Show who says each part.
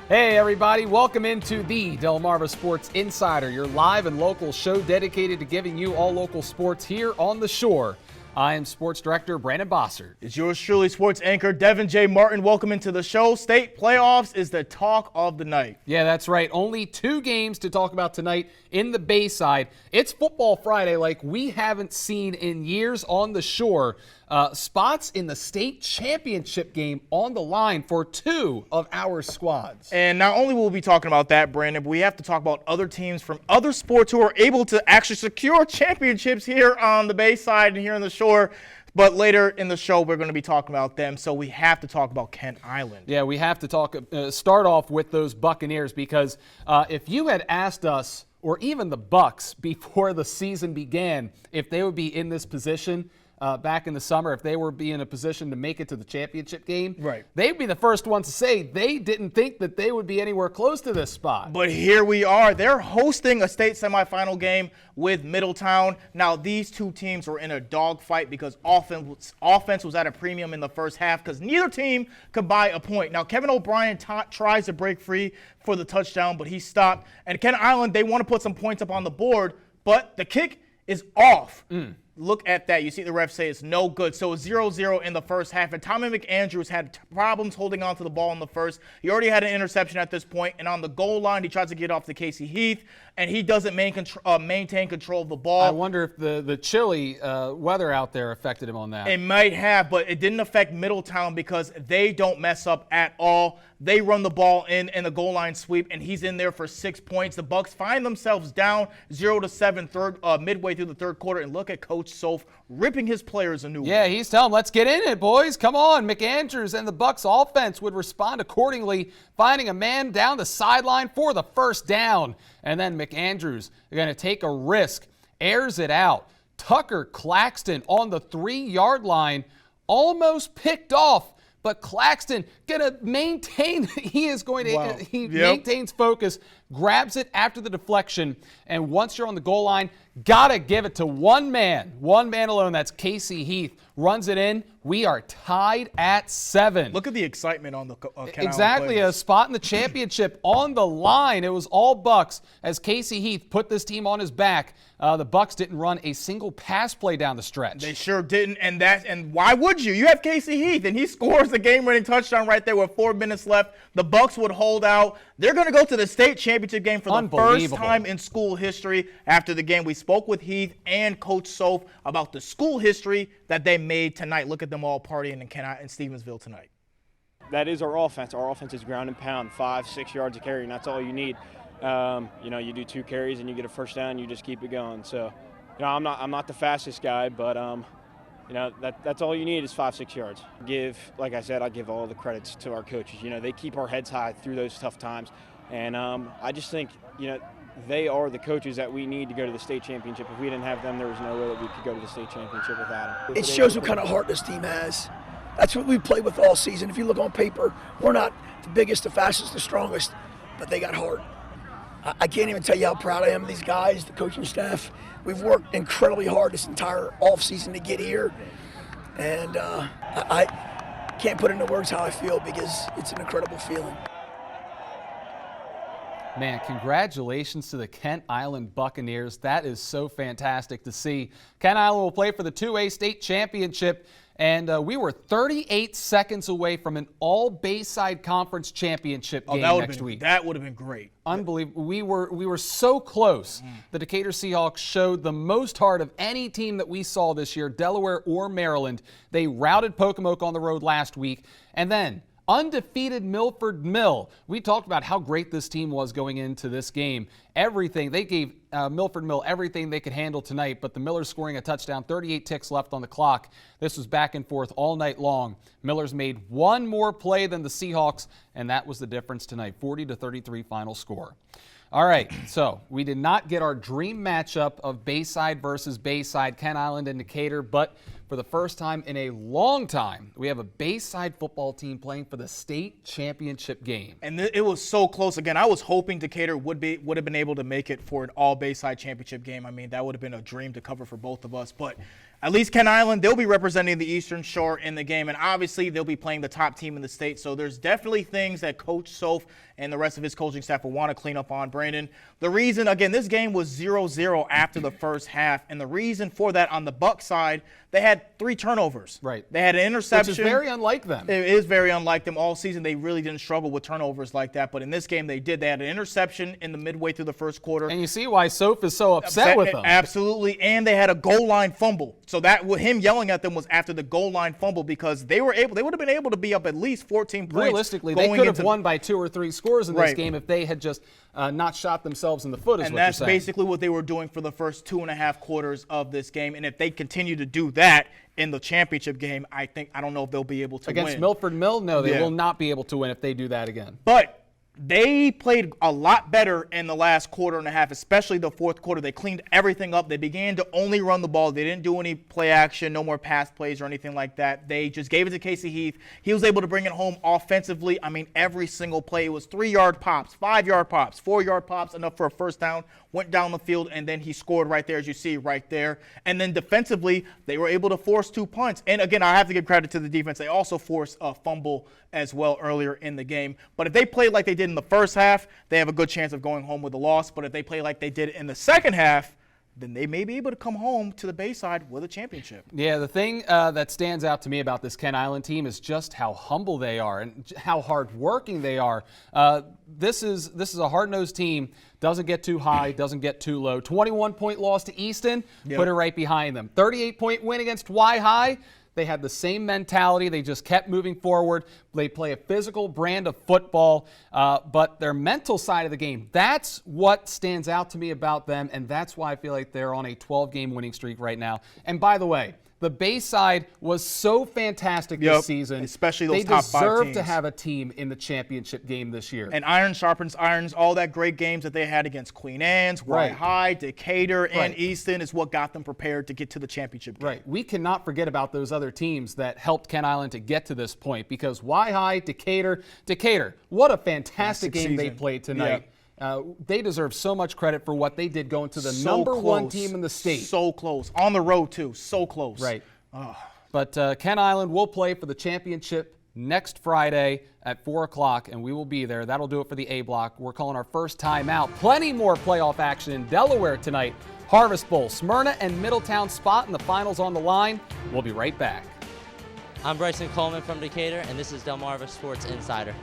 Speaker 1: Hey everybody, welcome into the Delmarva Sports Insider, your live and local show dedicated to giving you all local sports here on the shore. I am Sports Director Brandon Bossert.
Speaker 2: It's yours truly, sports anchor Devin J. Martin. Welcome into the show. State playoffs is the talk of the night.
Speaker 1: Yeah, that's right. Only 2 games to talk about tonight in the Bayside. It's Football Friday like we haven't seen in years on the shore. Spots in the state championship game on the line for 2 of our squads.
Speaker 2: And not only will we be talking about that, Brandon, but we have to talk about other teams from other sports who are able to actually secure championships here on the Bayside and here on the shore. But later in the show, we're going to be talking about them, so we have to talk about Kent Island.
Speaker 1: Yeah, we have to start off with those Buccaneers because if you had asked us, or even the Bucks, before the season began, if they would be in this position back in the summer, if they were be in a position to make it to the championship game,
Speaker 2: right,
Speaker 1: they'd be the first ones to say they didn't think that they would be anywhere close to this spot.
Speaker 2: But here we are. They're hosting a state semifinal game with Middletown. Now, these two teams were in a dogfight because offense was at a premium in the first half because neither team could buy a point. Now, Kevin O'Brien tries to break free for the touchdown, but he stopped. And Kent Island, they want to put some points up on the board, but the kick is off. Look at that. You see the ref say it's no good. So 0-0 in the first half. And Tommy McAndrews had problems holding on to the ball in the first. He already had an interception at this point. And on the goal line, he tries to get off to Casey Heath. And he doesn't maintain control of the ball.
Speaker 1: I wonder if the chilly weather out there affected him on that.
Speaker 2: It might have, but it didn't affect Middletown because they don't mess up at all. They run the ball in the goal line sweep, and he's in there for 6 points. The Bucks find themselves down 0-7 midway through the third quarter, and look at Coach Soph ripping his players a new one.
Speaker 1: Yeah, he's telling them, let's get in it, boys. Come on. McAndrews and the Bucks offense would respond accordingly, finding a man down the sideline for the first down. And then McAndrews are going to take a risk, airs it out. Tucker Claxton on the 3-yard line, almost picked off. But Claxton gonna maintain. He is going to. He maintains focus, grabs it after the deflection, and once you're on the goal line, gotta give it to one man alone. That's Casey Heath. Runs it in. We are tied at 7.
Speaker 2: Look at the excitement on the Kent
Speaker 1: exactly
Speaker 2: Island
Speaker 1: a spot in the championship on the line. It was all Bucks as Casey Heath put this team on his back. The Bucks didn't run a single pass play down the stretch.
Speaker 2: They sure didn't, and why would you? You have Casey Heath, and he scores the game-winning touchdown right there with 4 minutes left. The Bucks would hold out. They're going to go to the state championship game for the first time in school history. After the game, we spoke with Heath and Coach Soph about the school history that they made tonight. Look at them all partying in Stevensville tonight.
Speaker 3: That is our offense. Our offense is ground and pound, 5-6 yards of carry, and that's all you need. You do 2 carries and you get a first down, you just keep it going. So, I'm not the fastest guy, but that's all you need is 5-6 yards. Like I said, I give all the credits to our coaches. They keep our heads high through those tough times, and I just think they are the coaches that we need to go to the state championship. If we didn't have them, there was no way that we could go to the state championship without them.
Speaker 4: It shows what kind of heart this team has. That's what we played with all season. If you look on paper, we're not the biggest, the fastest, the strongest, but they got heart. I can't even tell you how proud I am of these guys, the coaching staff. We've worked incredibly hard this entire offseason to get here, and I can't put into words how I feel because it's an incredible feeling.
Speaker 1: Man, congratulations to the Kent Island Buccaneers. That is so fantastic to see. Kent Island will play for the 2A state championship, and we were 38 seconds away from an all-Bayside Conference championship game next week.
Speaker 2: That would have been great.
Speaker 1: Unbelievable. We were so close. The Decatur Seahawks showed the most heart of any team that we saw this year, Delaware or Maryland. They routed Pocomoke on the road last week, and then undefeated Milford Mill. We talked about how great this team was going into this game. Everything. They gave Milford Mill everything they could handle tonight, but the Millers scoring a touchdown, 38 ticks left on the clock. This was back and forth all night long. Millers made one more play than the Seahawks, and that was the difference tonight, 40-33 final score. All right, so we did not get our dream matchup of Bayside versus Bayside, Kent Island and Decatur, but for the first time in a long time, we have a Bayside football team playing for the state championship game.
Speaker 2: And it was so close. Again, I was hoping Decatur would have been able to make it for an all Bayside championship game. I mean, that would have been a dream to cover for both of us. But at least Ken Island, they'll be representing the Eastern Shore in the game, and obviously they'll be playing the top team in the state. So there's definitely things that Coach Soph and the rest of his coaching staff will want to clean up on. Brandon, the reason, again, this game was 0-0 after the first half, and the reason for that on the Buck side, they had 3 turnovers.
Speaker 1: Right.
Speaker 2: They had an interception.
Speaker 1: Which is very unlike them.
Speaker 2: It is very unlike them. All season, they really didn't struggle with turnovers like that, but in this game, they did. They had an interception in the midway through the first quarter.
Speaker 1: And you see why Soph is so upset with them.
Speaker 2: Absolutely, and they had a goal line fumble. So that him yelling at them was after the goal line fumble because they would have been able to be up at least 14 points.
Speaker 1: Realistically, they could have won by 2 or 3 scores in this game if they had just not shot themselves in the foot, is what you're saying.
Speaker 2: And that's basically what they were doing for the first 2.5 quarters of this game. And if they continue to do that in the championship game, I don't know if they'll be able to win.
Speaker 1: Against Milford Mill, no, they will not be able to win if they do that again.
Speaker 2: But they played a lot better in the last quarter and a half, especially the fourth quarter. They cleaned everything up. They began to only run the ball. They didn't do any play action, no more pass plays or anything like that. They just gave it to Casey Heath. He was able to bring it home offensively. I mean, every single play. It was 3-yard pops, 5-yard pops, 4-yard pops, enough for a first down, went down the field, and then he scored right there, as you see right there. And then defensively, they were able to force 2 punts. And again, I have to give credit to the defense. They also forced a fumble as well earlier in the game. But if they played like they did in the first half, they have a good chance of going home with a loss. But if they play like they did in the second half, then they may be able to come home to the Bayside with a championship.
Speaker 1: Yeah, the thing that stands out to me about this Ken Island team is just how humble they are and how hardworking they are. This is a hard-nosed team. Doesn't get too high, doesn't get too low. 21-point loss to Easton, put it right behind them. 38-point win against Y-High. They had the same mentality. They just kept moving forward. They play a physical brand of football, but their mental side of the game, that's what stands out to me about them, and that's why I feel like they're on a 12-game winning streak right now. And by the way, the Bayside was so fantastic this season.
Speaker 2: Especially those top 5 teams.
Speaker 1: They deserve to have a team in the championship game this year.
Speaker 2: And iron sharpens irons. All that great games that they had against Queen Anne's, Y-High, Decatur, and Easton is what got them prepared to get to the championship game.
Speaker 1: Right. We cannot forget about those other teams that helped Ken Island to get to this point because Y-High, Decatur, what a fantastic game they played tonight.
Speaker 2: Yeah.
Speaker 1: They deserve so much credit for what they did going to the number 1 team in the state.
Speaker 2: So close. On the road, too. So close.
Speaker 1: Right. But Ken Island will play for the championship next Friday at 4 o'clock, and we will be there. That'll do it for the A block. We're calling our first timeout. Plenty more playoff action in Delaware tonight. Harvest Bowl, Smyrna and Middletown spot in the finals on the line. We'll be right back.
Speaker 5: I'm Bryson Coleman from Decatur, and this is Delmarva Sports Insider.